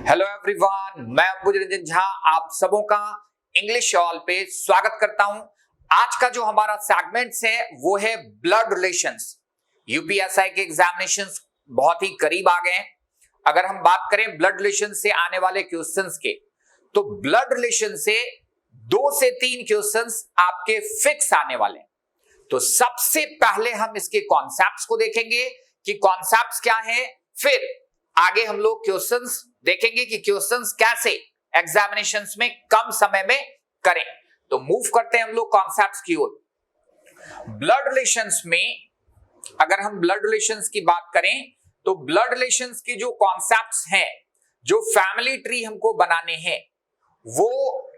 Hello everyone, मैं अंबुज झा आप सबों का इंग्लिश ऑल पे स्वागत करता हूं। आज का जो हमारा सेगमेंट्स है वो है ब्लड रिलेशंस। यूपीएसआई के एग्जामिनेशंस बहुत ही करीब आ गए हैं। अगर हम बात करें ब्लड रिलेशन से आने वाले क्वेश्चंस के, तो ब्लड रिलेशन से 2 से 3 क्वेश्चंस आपके फिक्स आने वाले हैं। तो सबसे पहले हम इसके कॉन्सेप्ट्स को देखेंगे कि कॉन्सेप्ट्स क्या है, फिर आगे हम लोग क्वेश्चंस देखेंगे कि क्वेश्चंस कैसे एग्जामिनेशंस में कम समय में करें। तो मूव करते हैं हम लोग कॉन्सेप्ट्स की ओर। ब्लड रिलेशंस में अगर हम ब्लड रिलेशंस की बात करें तो ब्लड रिलेशंस की जो कॉन्सेप्ट्स हैं, जो फैमिली ट्री हमको बनाने हैं, वो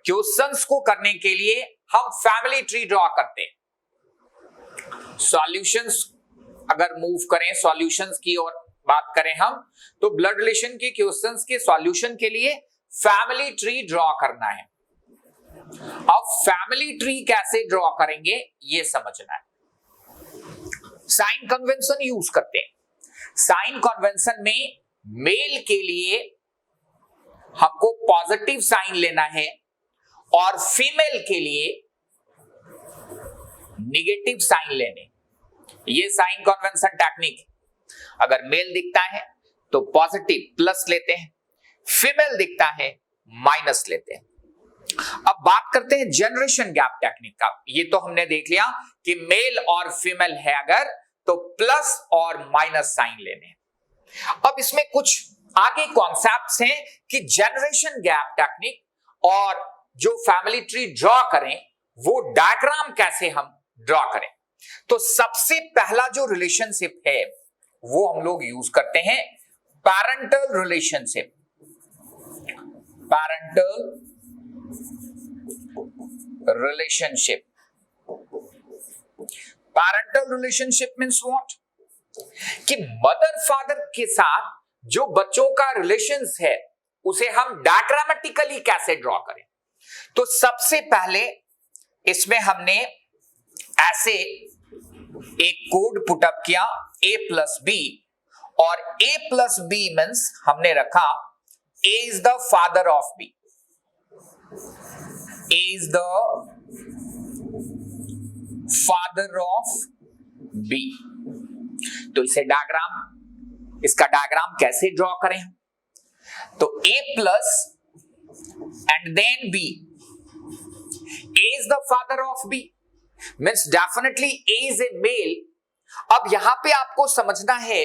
क्वेश्चंस को करने के लिए हम फैमिली ट्री ड्रॉ करते हैं। सॉल्यूशंस अगर मूव करें, सॉल्यूशंस की ओर बात करें हम, तो ब्लड रिलेशन के क्वेश्चंस के सॉल्यूशन के लिए फैमिली ट्री ड्रॉ करना है। अब फैमिली ट्री कैसे ड्रॉ करेंगे ये समझना है। साइन कन्वेंशन यूज करते हैं। साइन कन्वेंशन में मेल के लिए हमको पॉजिटिव साइन लेना है और फीमेल के लिए नेगेटिव साइन लेने। ये साइन कन्वेंशन टेक्निक। अगर मेल दिखता है तो पॉजिटिव प्लस लेते हैं, फीमेल दिखता है माइनस लेते हैं। अब बात करते हैं जनरेशन गैप टेक्निक का। ये तो हमने देख लिया कि मेल और फीमेल है अगर तो प्लस और माइनस साइन लेने। अब इसमें कुछ आगे कॉन्सेप्ट्स हैं कि जनरेशन गैप टेक्निक और जो फैमिली ट्री ड्रॉ करें वो डायग्राम कैसे हम ड्रॉ करें। तो सबसे पहला जो रिलेशनशिप है वो हम लोग यूज करते हैं parental relationship. Parental relationship. Parental relationship means what? कि मदर फादर के साथ जो बच्चों का रिलेशंस है उसे हम डायग्रामेटिकली कैसे ड्रॉ करें। तो सबसे पहले इसमें हमने ऐसे एक कोड पुटअप किया a प्लस बी, और a प्लस बी मीन्स हमने रखा a is the father of b, a is the father of b। तो इसे इसका डायग्राम कैसे ड्रॉ करें? तो a plus and then b, a is the father of b means definitely A is a male. अब यहां पे आपको समझना है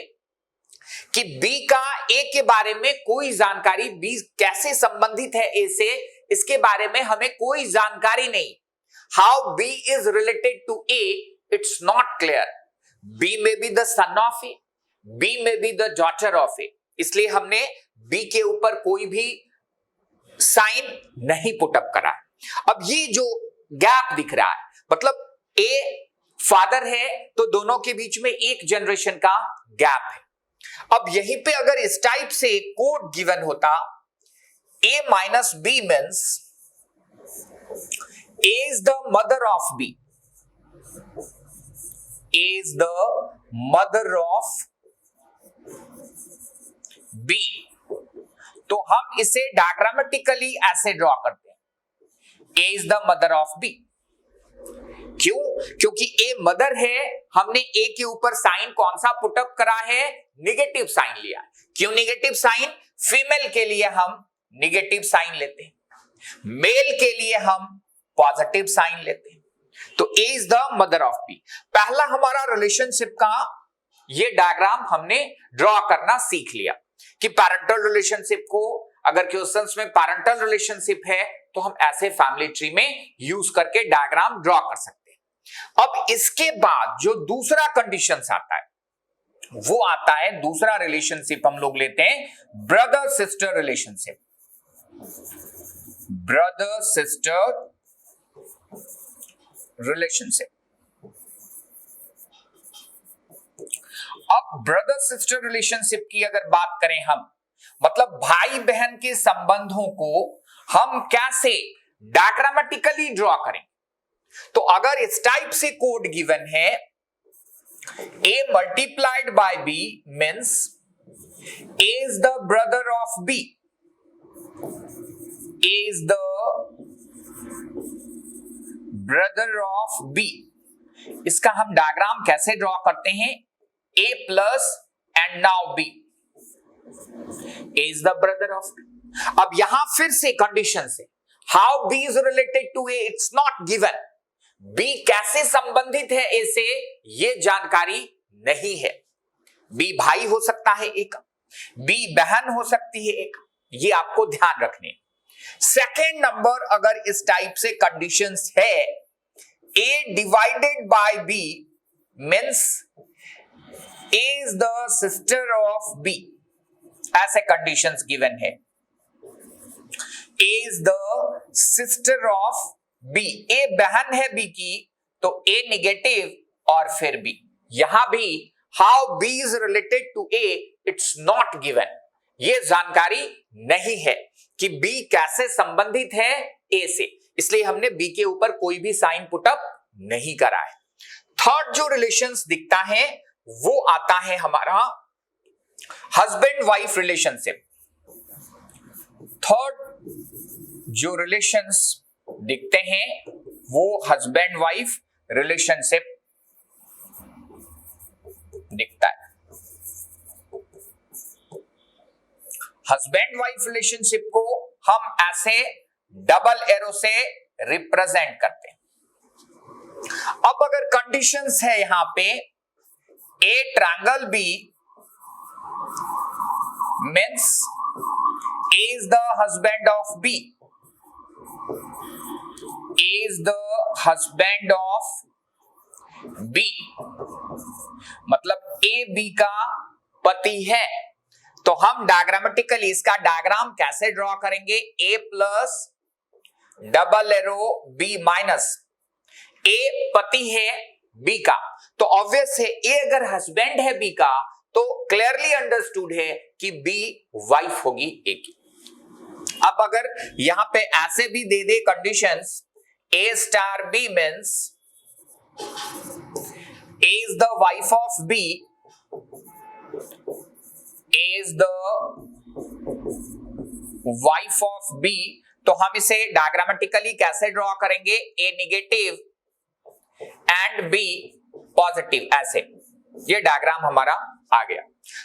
कि B का A के बारे में कोई जानकारी, B कैसे संबंधित है A से, इसके बारे में हमें कोई जानकारी नहीं। How B is related to A, it's not clear. B may be the son of A, B may be the daughter of A, इसलिए हमने B के ऊपर कोई भी साइन नहीं पुटअप करा। अब ये जो गैप दिख रहा है मतलब A फादर है तो दोनों के बीच में एक जनरेशन का गैप है। अब यहीं पे अगर इस टाइप से कोड गिवन होता A minus B means A is the mother of B, A is the mother of B, तो हम इसे डायग्रामेटिकली ऐसे ड्रॉ करते हैं A is the mother of B। क्यों? क्योंकि A मदर है, हमने A के ऊपर साइन कौन सा पुटअप करा है? नेगेटिव साइन लिया। क्यों नेगेटिव साइन? फीमेल के लिए हम नेगेटिव साइन लेते हैं, मेल के लिए हम पॉजिटिव साइन लेते हैं। तो A is the mother of B। पहला हमारा रिलेशनशिप का ये डायग्राम हमने ड्रॉ करना सीख लिया कि पैरेंटल रिलेशनशिप को अगर क्वेश्चंस में पैरेंटल रिलेशनशिप है तो हम ऐसे फैमिली ट्री में यूज करके डायग्राम ड्रॉ कर सकते हैं। अब इसके बाद जो दूसरा कंडीशंस आता है वो आता है, दूसरा रिलेशनशिप हम लोग लेते हैं brother sister relationship. Brother sister relationship. अब ब्रदर सिस्टर रिलेशनशिप की अगर बात करें हम, मतलब भाई बहन के संबंधों को हम कैसे डायग्रामेटिकली ड्रॉ करें। तो अगर इस टाइप से कोड गिवन है A multiplied by B means A is the brother of B, is the brother of B। इसका हम डायग्राम कैसे ड्रॉ करते हैं? A plus and now B is the brother of B। अब यहां फिर से कंडीशन से how B is related to A, it's not given। B कैसे संबंधित है A से ये जानकारी नहीं है। B भाई हो सकता है एक, B बहन हो सकती है एक, ये आपको ध्यान रखने। सेकेंड नंबर, अगर इस टाइप से कंडीशंस है A divided by B means A is the sister of B, ऐसे कंडीशंस गिवन है। A is the sister of B, A बहन है B की, तो A निगेटिव और फिर B। यहां भी how B is related to A, it's not given, ये जानकारी नहीं है कि B कैसे संबंधित है A से, इसलिए हमने B के ऊपर कोई भी साइन पुटअप नहीं करा है। थर्ड जो रिलेशंस दिखता है वो आता है हमारा हस्बैंड वाइफ रिलेशनशिप। थर्ड जो रिलेशंस दिखते हैं वो हस्बैंड वाइफ रिलेशनशिप दिखता है। हस्बैंड वाइफ रिलेशनशिप को हम ऐसे डबल एरो से रिप्रेजेंट करते हैं। अब अगर कंडीशंस है यहां पे A triangle B means A is the husband of B, A is the husband of B, मतलब ए बी का पति है, तो हम डायग्रामेटिकली इसका डायग्राम कैसे ड्रॉ करेंगे? A plus double arrow B minus, A पति है बी का, तो ऑब्वियस है ए अगर हस्बैंड है बी का तो क्लियरली अंडरस्टूड है कि बी वाइफ होगी ए की। अब अगर यहां पे ऐसे भी दे दे conditions, A star B means A is the wife of B, A is the wife of B, तो हम इसे डायग्रामेटिकली कैसे ड्रॉ करेंगे? A negative and B positive, ऐसे ये डायग्राम हमारा आ गया।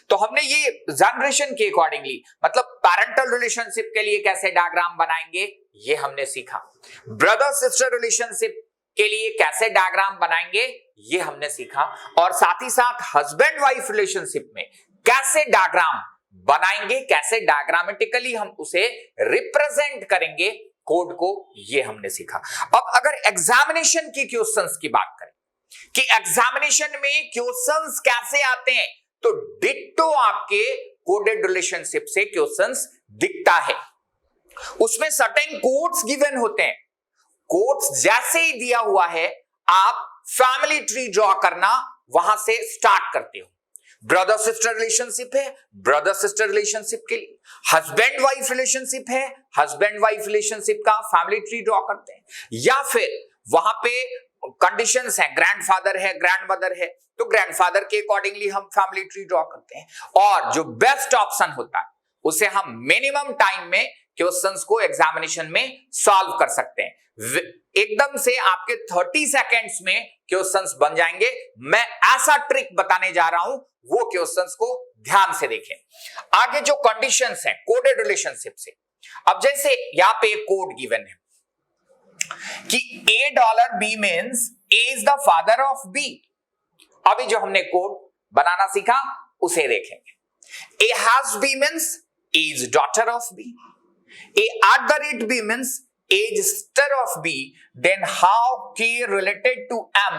तो हमने ये जनरेशन के अकॉर्डिंगली, मतलब पैरेंटल रिलेशनशिप के लिए कैसे डायग्राम बनाएंगे ये हमने सीखा। ब्रदर सिस्टर रिलेशनशिप के लिए कैसे डायग्राम बनाएंगे ये हमने सीखा, और साथ ही साथ हस्बैंड वाइफ रिलेशनशिप में कैसे डायग्राम बनाएंगे, कैसे डायग्रामेटिकली हम उसे रिप्रेजेंट करेंगे कोड को, ये हमने सीखा। अब अगर एग्जामिनेशन की क्वेश्चंस की बात करें कि एग्जामिनेशन में क्वेश्चंस कैसे आते हैं, तो डिट्टो आपके कोडेड रिलेशनशिप से क्वेश्चंस दिखता है। उसमें सर्टेन कोड्स गिवन होते हैं, कोड्स जैसे ही दिया हुआ है आप फैमिली ट्री ड्रॉ करना वहां से स्टार्ट करते हो। ब्रदर सिस्टर रिलेशनशिप है, ब्रदर सिस्टर रिलेशनशिप के लिए हस्बैंड वाइफ रिलेशनशिप है, हस्बैंड वाइफ रिलेशनशिप का फैमिली ट्री ड्रॉ करते हैं, या फिर वहां पे कंडीशंस हैं, ग्रैंडफादर है, ग्रैंडमदर है, तो ग्रैंडफादर के अकॉर्डिंगली हम फैमिली ट्री ड्रॉ करते हैं। और जो बेस्ट ऑप्शन होता है उसे हम मिनिमम टाइम में क्वेश्चंस को एग्जामिनेशन में सॉल्व कर सकते हैं। एकदम से आपके 30 सेकेंड्स में क्वेश्चंस बन जाएंगे। मैं ऐसा ट्रिक बताने जा रहा हूं, वो क्वेश्चंस को ध्यान से देखें। आगे जो कंडीशंस हैं कोडेड रिलेशनशिप से, अब जैसे यहां पे कोड गिवन है कि $A means A is the father of B। अभी जो हमने कोड बनाना सीखा उसे देखेंगे। A has B means A is daughter of B, A @ B means A is sister of B, then how K related to M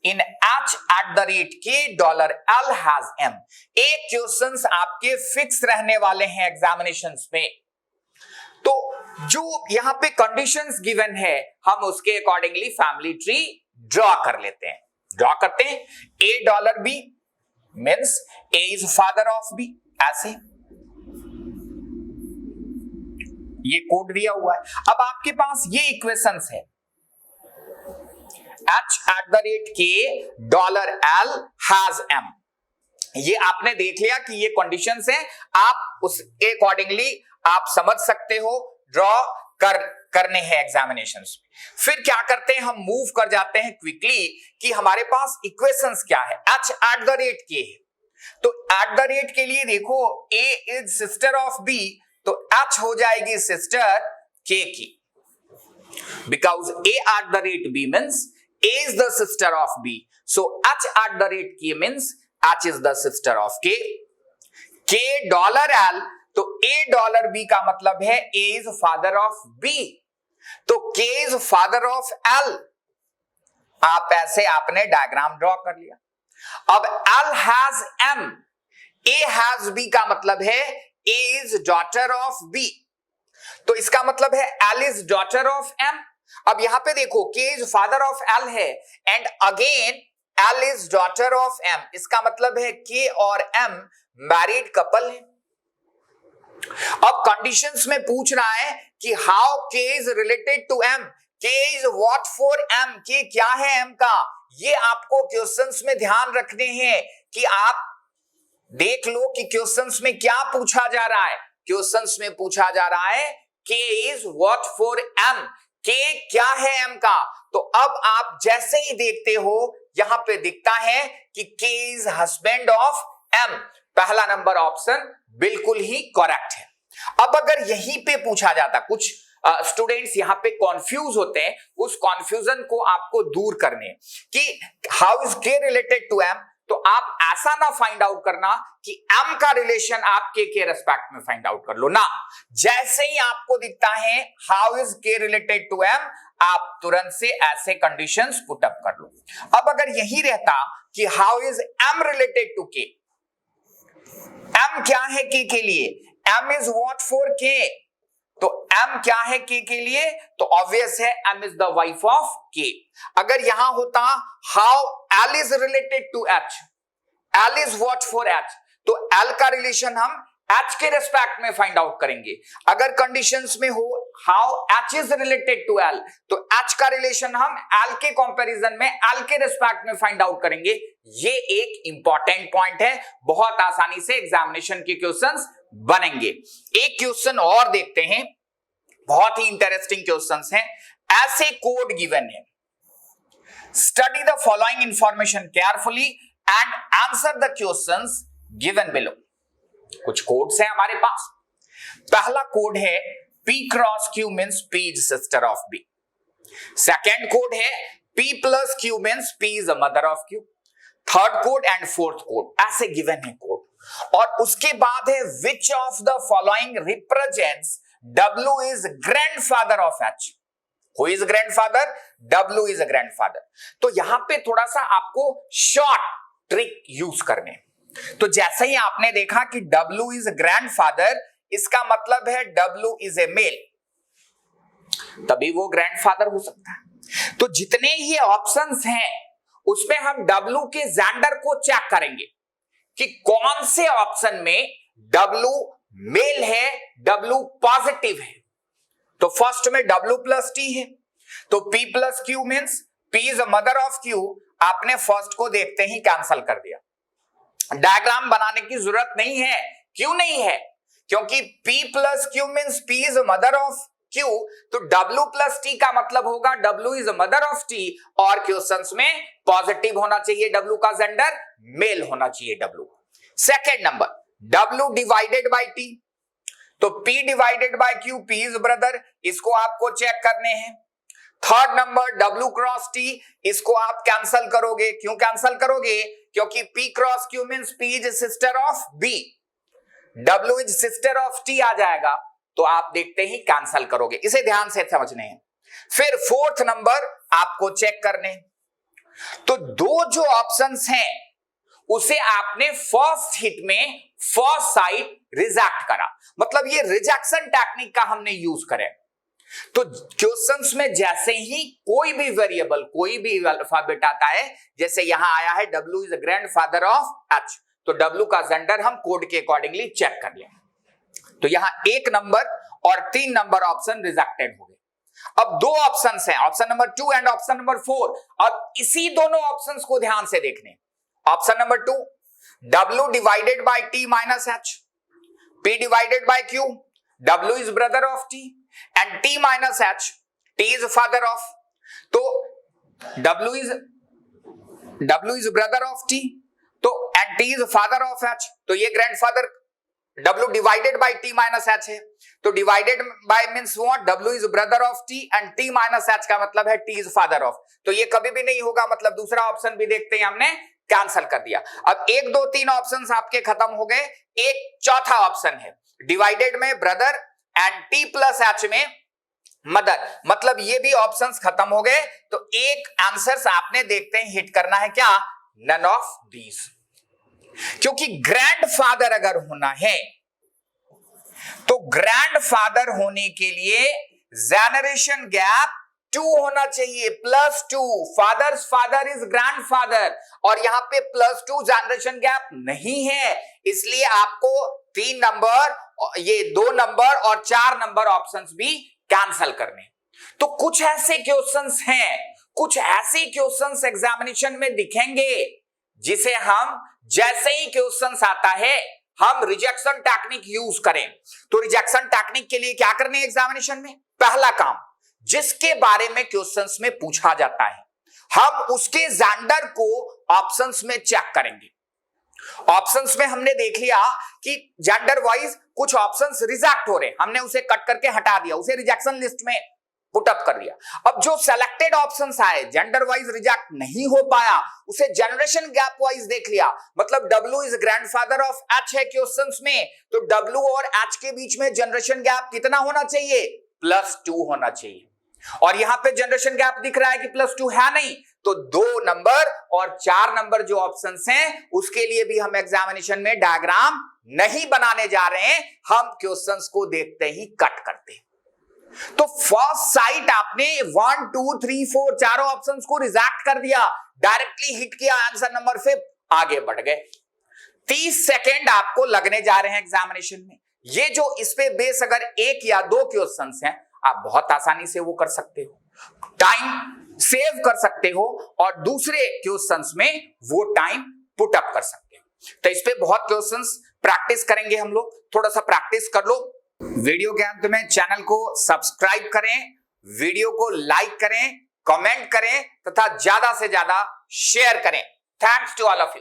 in H @ K$L has M। एक questions आपके fix रहने वाले हैं examinations में, तो जो यहां पे कंडीशंस गिवन है हम उसके अकॉर्डिंगली फैमिली ट्री ड्रॉ कर लेते हैं। ड्रॉ करते हैं $A means A is father of B, ऐसे ये कोड दिया हुआ है। अब आपके पास ये इक्वेशंस है, H @ K$L has M, ये आपने देख लिया कि ये कंडीशंस हैं, आप उसके अकॉर्डिंगली आप समझ सकते हो, ड्रॉ करने हैं एग्जामिनेशंस में। फिर क्या करते हैं, हम मूव कर जाते हैं क्विकली कि हमारे पास इक्वेशंस क्या है। h at the rate k है, तो एट द रेट के लिए देखो a is sister of b, तो h हो जाएगी सिस्टर k की, because a at the rate b means a is the sister of b, so h at the rate k means h is the sister of k. k dollar l, तो a dollar b का मतलब है a is father of b, तो k is father of l। आप ऐसे आपने diagram draw कर लिया। अब l has m, a has b का मतलब है a is daughter of b, तो इसका मतलब है l is daughter of m। अब यहां पे देखो k is father of l है and again l is daughter of m, इसका मतलब है k और m मैरिड कपल है। अब कंडीशंस में पूछ रहा है कि how k is related to m, k is what for m, k क्या है m का, ये आपको क्वेश्चंस में ध्यान रखने हैं कि आप देख लो कि क्वेश्चंस में क्या पूछा जा रहा है। क्वेश्चंस में पूछा जा रहा है k is what for m, k क्या है m का, तो अब आप जैसे ही देखते हो यहां पे दिखता है कि k is husband of m, पहला नंबर ऑप्शन बिल्कुल ही करेक्ट है। अब अगर यहीं पे पूछा जाता, कुछ स्टूडेंट्स यहां पे कंफ्यूज होते हैं, उस कंफ्यूजन को आपको दूर करने कि how is k related to m, तो आप ऐसा ना फाइंड आउट करना कि m का रिलेशन आप k के रेस्पेक्ट में फाइंड आउट कर लो ना, जैसे ही आपको दिखता है how is k related to m, आप तुरंत से ऐसे कंडीशंस पुट अप कर लो। अब अगर यही रहता कि how is m related to k, m क्या है k के लिए, m is what for k, तो m क्या है k के लिए, तो ऑब्वियस है m is the wife of k। अगर यहां होता how l is related to h, l is what for h, तो l का रिलेशन हम h के रेस्पेक्ट में फाइंड आउट करेंगे। अगर कंडीशंस में हो how h is related to l, तो h का रिलेशन हम l के कंपैरिजन में l के रेस्पेक्ट में फाइंड आउट करेंगे। ये एक इंपॉर्टेंट पॉइंट है, बहुत आसानी से एग्जामिनेशन के क्वेश्चंस बनेंगे। एक क्वेश्चन और देखते हैं, बहुत ही इंटरेस्टिंग क्वेश्चंस हैं। ऐसे कोड गिवन है, study the following information carefully and answer the questions given below. कुछ कोड्स हैं हमारे पास। पहला कोड है P cross Q means P is sister of B। Second code है P plus Q means P is the mother of Q। Third code and fourth code ऐसे given है code, और उसके बाद है which of the following represents W is grandfather of H। Who is grandfather? W is a grandfather। तो यहां पे थोड़ा सा आपको शॉर्ट ट्रिक यूज करने। तो जैसे ही आपने देखा कि W is grandfather, इसका मतलब है W is a male, तभी वो ग्रैंडफादर हो सकता है। तो जितने ये ऑप्शंस हैं उसमें हम W के जेंडर को चेक करेंगे कि कौन से ऑप्शन में W मेल है, W पॉजिटिव है। तो फर्स्ट में W प्लस T है, तो P plus Q means P is mother of Q, आपने फर्स्ट को देखते ही कैंसल कर दिया। डायग्राम बनाने की जरूरत नहीं है। क्यों नहीं है? क्योंकि P plus Q means P is mother of Q, तो W प्लस T का मतलब होगा W is mother of T, और क्वेश्चंस में पॉजिटिव होना चाहिए, W का जेंडर मेल होना चाहिए W। Second number W divided by T, तो P divided by Q, P is brother, इसको आपको चेक करने हैं। Third number W cross T, इसको आप कैंसल करोगे। क्यों कैंसल करोगे? क्योंकि P cross Q means P is sister of B, W is sister of T आ जाएगा, तो आप देखते ही कैंसल करोगे। इसे ध्यान से समझने हैं। फिर फोर्थ नंबर आपको चेक करने, तो दो जो ऑप्शंस हैं उसे आपने फर्स्ट हिट में फर्स्ट साइड रिजेक्ट करा, मतलब ये रिजेक्शन टेक्निक का हमने यूज करें। तो क्वेश्चंस में जैसे ही कोई भी वेरिएबल, कोई भी अल्फाबेट आता है, जैसे यहां आया है W is grandfather of H, तो W का जेंडर हम कोड के अकॉर्डिंगली चेक कर लें। तो यहां एक नंबर और 3 नंबर ऑप्शन रिजेक्टेड हो गए। अब दो ऑप्शंस हैं, option number 2 and option number 4। अब इसी दोनों ऑप्शंस को ध्यान से देखने। Option number 2 W divided by T minus H, P divided by Q, W is brother of T and T minus H, T is father of, तो W is brother of T, तो and T is father of H, तो ये grandfather W divided by T minus H है, तो divided by means what, W is brother of T and T minus H का मतलब है T is father of, तो ये कभी भी नहीं होगा, मतलब दूसरा ऑप्शन भी देखते हैं, हमने कैंसिल कर दिया। अब 1 2 3 ऑप्शंस आपके खत्म हो गए, एक चौथा ऑप्शन है डिवाइडेड में brother and T plus H में मदर, मतलब ये भी ऑप्शंस खत्म हो गए, तो एक आंसर्स आपने देखते हैं हिट करना है क्या, नन ऑफ दीज, क्योंकि ग्रैंडफादर अगर होना है तो ग्रैंडफादर होने के लिए जेनरेशन गैप 2 होना चाहिए, +2, फादर्स फादर इज ग्रैंडफादर, और यहां पे +2 जनरेशन गैप नहीं है, इसलिए आपको 3 नंबर, ये 2 नंबर और 4 नंबर ऑप्शंस भी कैंसिल करने। तो कुछ ऐसे क्वेश्चंस हैं, कुछ ऐसे क्वेश्चंस एग्जामिनेशन में दिखेंगे जिसे हम जैसे ही क्वेश्चंस आता है हम रिजेक्शन टेक्निक यूज करें। तो रिजेक्शन टेक्निक के लिए क्या करने एग्जामिनेशन में, पहला काम, जिसके बारे में क्वेश्चंस में पूछा जाता है हम उसके जेंडर को ऑप्शंस में चेक करेंगे। ऑप्शंस में हमने देख लिया कि जेंडर वाइज कुछ ऑप्शंस रिजेक्ट हो रहे, हमने उसे कट करके हटा दिया, उसे रिजेक्शन लिस्ट में पुट अप कर दिया। अब जो सेलेक्टेड ऑप्शंस आए जेंडर वाइज रिजेक्ट नहीं हो पाया, उसे जनरेशन गैप वाइज देख लिया, मतलब W is grandfather of H है क्वेश्चंस में, तो W और H के बीच में जनरेशन गैप कितना होना चाहिए, +2 होना चाहिए, और यहां पे जनरेशन गैप दिख रहा है कि +2 है नहीं, तो 2 नंबर और 4 नंबर जो ऑप्शंस हैं उसके लिए भी हम एग्जामिनेशन में डायग्राम नहीं बनाने जा रहे हैं, हम क्वेश्चंस को देखते ही कट करते हैं। तो फर्स्ट साइट आपने 1 2 3 4 चारों ऑप्शंस को रिजेक्ट कर दिया, डायरेक्टली हिट किया आंसर नंबर 5, आगे बढ़ गए। 30 सेकेंड आपको लगने जा रहे हैं एग्जामिनेशन में। ये जो इस पे बेस अगर 1 या 2 क्वेश्चंस हैं, आप बहुत आसानी से वो कर सकते हो, टाइम सेव कर सकते हो और दूसरे क्वेश्चंस में वो टाइम पुट अप कर सकते हो। तो इस पे बहुत क्वेश्चंस प्रैक्टिस करेंगे हम लोग, थोड़ा सा प्रैक्टिस कर लो। वीडियो के अंत में चैनल को सब्सक्राइब करें, वीडियो को लाइक करें, कमेंट करें तथा ज्यादा से ज्यादा शेयर करें। Thanks to all of you.